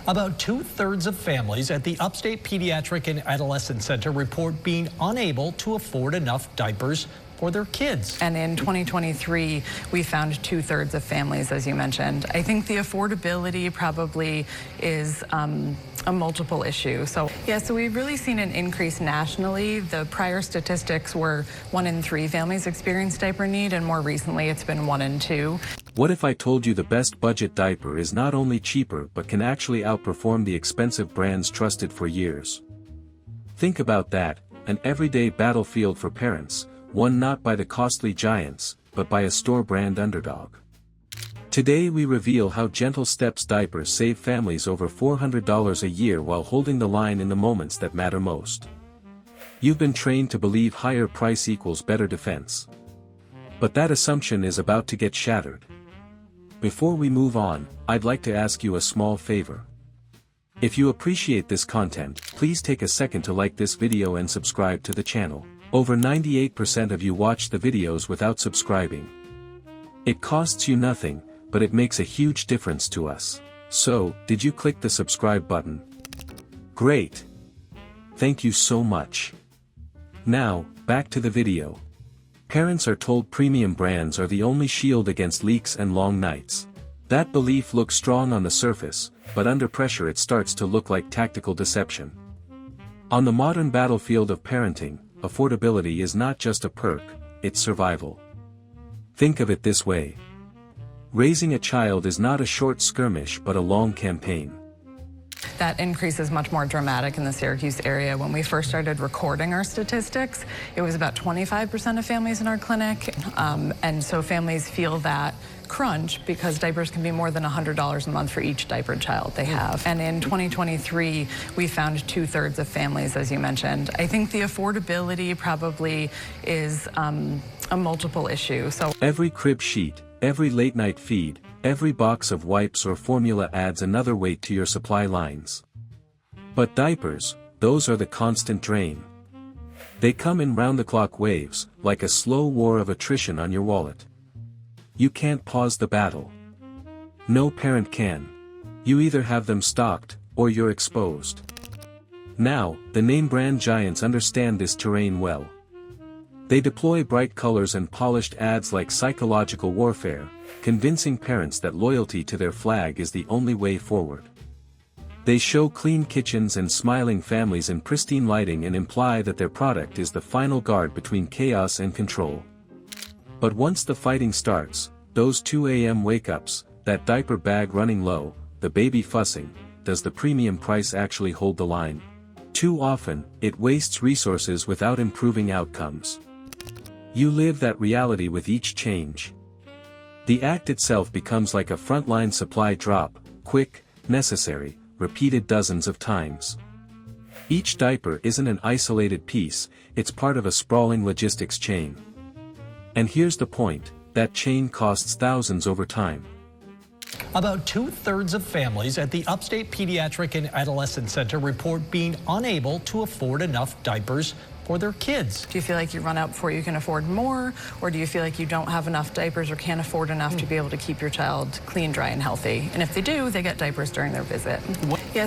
About 2/3 of families at the Upstate Pediatric and Adolescent Center report being unable to afford enough diapers for their kids. And in 2023, we found 2/3 of families, as you mentioned. I think the affordability probably is a multiple issue. So we've really seen an increase nationally. The prior statistics were 1 in 3 families experience diaper need, and more recently it's been 1 in 2. What if I told you the best budget diaper is not only cheaper but can actually outperform the expensive brands trusted for years? Think about that, an everyday battlefield for parents, won not by the costly giants, but by a store brand underdog. Today we reveal how Gentle Steps diapers save families over $400 a year while holding the line in the moments that matter most. You've been trained to believe higher price equals better defense. But that assumption is about to get shattered. Before we move on, I'd like to ask you a small favor. If you appreciate this content, please take a second to like this video and subscribe to the channel. Over 98% of you watch the videos without subscribing. It costs you nothing, but it makes a huge difference to us. So, did you click the subscribe button? Great! Thank you so much. Now, back to the video. Parents are told premium brands are the only shield against leaks and long nights. That belief looks strong on the surface, but under pressure it starts to look like tactical deception. On the modern battlefield of parenting, affordability is not just a perk, it's survival. Think of it this way. Raising a child is not a short skirmish but a long campaign. That increase is much more dramatic in the Syracuse area. When we first started recording our statistics, it was about 25% of families in our clinic, and so families feel that crunch because diapers can be more than $100 a month for each diapered child they have. And in 2023, we found 2/3 of families, as you mentioned. I think the affordability probably is a multiple issue. So every crib sheet, every late night feed, every box of wipes or formula adds another weight to your supply lines. But diapers, those are the constant drain. They come in round-the-clock waves, like a slow war of attrition on your wallet. You can't pause the battle. No parent can. You either have them stocked, or you're exposed. Now, the name brand giants understand this terrain well. They deploy bright colors and polished ads like psychological warfare, convincing parents that loyalty to their flag is the only way forward. They show clean kitchens and smiling families in pristine lighting and imply that their product is the final guard between chaos and control. But once the fighting starts, those 2 a.m. wake-ups, that diaper bag running low, the baby fussing, does the premium price actually hold the line? Too often, it wastes resources without improving outcomes. You live that reality with each change. The act itself becomes like a frontline supply drop, quick, necessary, repeated dozens of times. Each diaper isn't an isolated piece, it's part of a sprawling logistics chain. And here's the point, that chain costs thousands over time. About 2/3 of families at the Upstate Pediatric and Adolescent Center report being unable to afford enough diapers for their kids. Do you feel like you run out before you can afford more, or do you feel like you don't have enough diapers or can't afford enough to be able to keep your child clean, dry, and healthy? And if they do, they get diapers during their visit.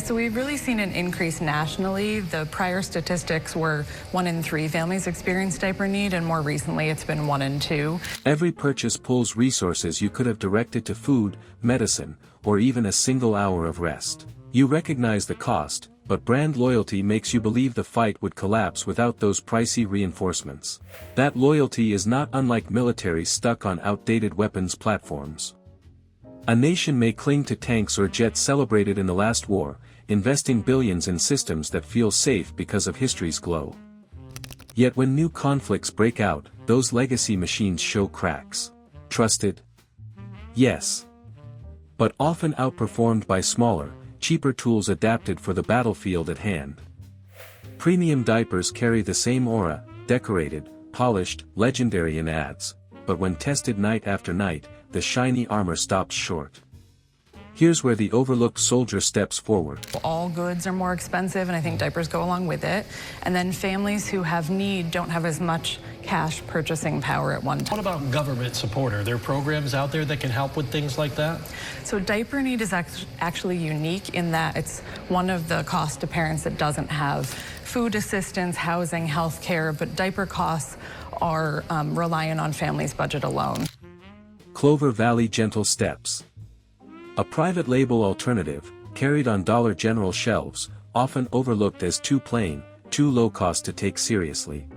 So we've really seen an increase nationally. The prior statistics were 1 in 3 families experience diaper need, and more recently it's been 1 in 2. Every purchase pulls resources you could have directed to food, medicine, or even a single hour of rest. You recognize the cost, but brand loyalty makes you believe the fight would collapse without those pricey reinforcements. That loyalty is not unlike military stuck on outdated weapons platforms. A nation may cling to tanks or jets celebrated in the last war, investing billions in systems that feel safe because of history's glow. Yet when new conflicts break out, those legacy machines show cracks. Trusted? Yes. But often outperformed by smaller, cheaper tools adapted for the battlefield at hand. Premium diapers carry the same aura, decorated, polished, legendary in ads, but when tested night after night, the shiny armor stops short. Here's where the overlooked soldier steps forward. All goods are more expensive, and I think diapers go along with it. And then families who have need don't have as much cash purchasing power at one time. What about government support? Are there programs out there that can help with things like that? So diaper need is actually unique in that it's one of the costs to parents that doesn't have food assistance, housing, health care, but diaper costs are reliant on families' budget alone. Clover Valley Gentle Steps. A private label alternative, carried on Dollar General shelves, often overlooked as too plain, too low cost to take seriously.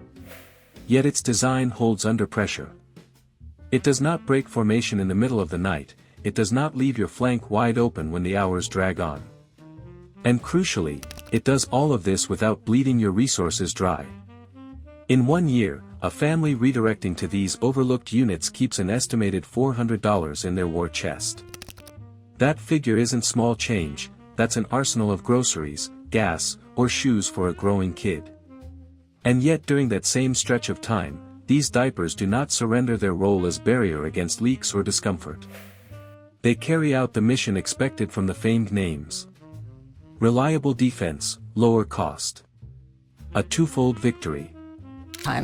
Yet its design holds under pressure. It does not break formation in the middle of the night, it does not leave your flank wide open when the hours drag on. And crucially, it does all of this without bleeding your resources dry. In 1 year, a family redirecting to these overlooked units keeps an estimated $400 in their war chest. That figure isn't small change, that's an arsenal of groceries, gas, or shoes for a growing kid. And yet during that same stretch of time, these diapers do not surrender their role as barrier against leaks or discomfort. They carry out the mission expected from the famed names. Reliable defense, lower cost. A twofold victory.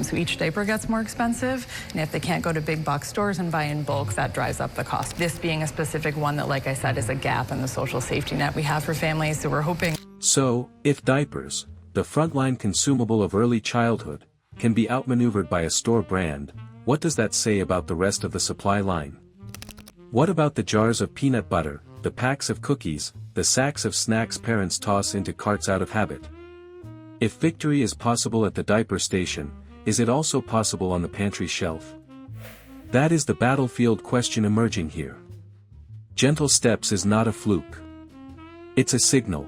So each diaper gets more expensive, and if they can't go to big box stores and buy in bulk, that drives up the cost. This being a specific one that, like I said, is a gap in the social safety net we have for families, so we're hoping. So, if diapers, the frontline consumable of early childhood, can be outmaneuvered by a store brand, what does that say about the rest of the supply line? What about the jars of peanut butter, the packs of cookies, the sacks of snacks parents toss into carts out of habit? If victory is possible at the diaper station, is it also possible on the pantry shelf? That is the battlefield question emerging here. Gentle Steps is not a fluke. It's a signal.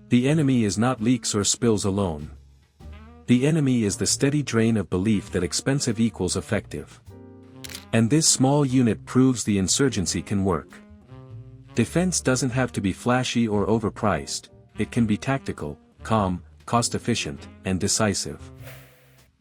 The enemy is not leaks or spills alone. The enemy is the steady drain of belief that expensive equals effective. And this small unit proves the insurgency can work. Defense doesn't have to be flashy or overpriced, it can be tactical, calm, cost-efficient, and decisive.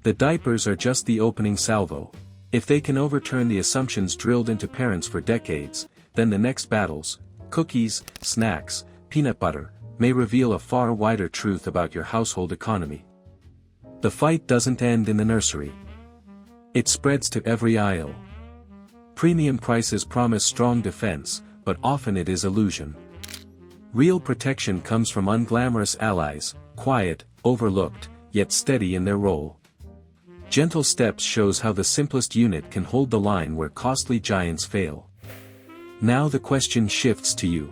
The diapers are just the opening salvo. If they can overturn the assumptions drilled into parents for decades, then the next battles, cookies, snacks, peanut butter, may reveal a far wider truth about your household economy. The fight doesn't end in the nursery. It spreads to every aisle. Premium prices promise strong defense, but often it is illusion. Real protection comes from unglamorous allies, quiet, overlooked, yet steady in their role. Gentle Steps shows how the simplest unit can hold the line where costly giants fail. Now the question shifts to you.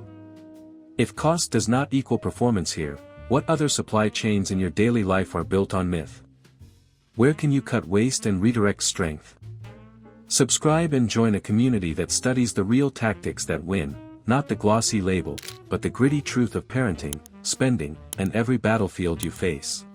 If cost does not equal performance here, what other supply chains in your daily life are built on myth? Where can you cut waste and redirect strength? Subscribe and join a community that studies the real tactics that win, not the glossy label, but the gritty truth of parenting, spending, and every battlefield you face.